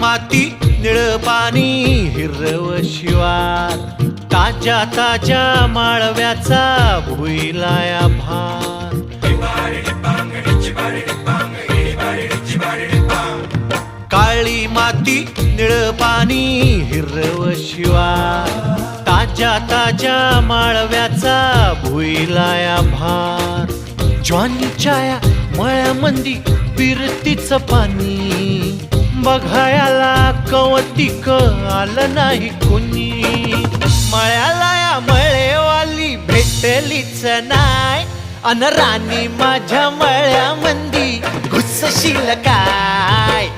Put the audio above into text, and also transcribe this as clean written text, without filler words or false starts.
माती निळ पाणी हिरव शिवार, ताज्या ताज्या माळव्याचा भुईलाया भार. काळी माती निळ पाणी हिरव शिवार, ताज्या ताज्या माळव्याचा भुईलाया भार. ज्वानीच्या या मळ्यामंदी फिरतीचं पाणी, बघायला कवतिक आलं नाही कुणी. मळ्याला या मळेवाली भेटलीच नाय, अन राणी माझ्या मळ्यामंदी घुसशील काय.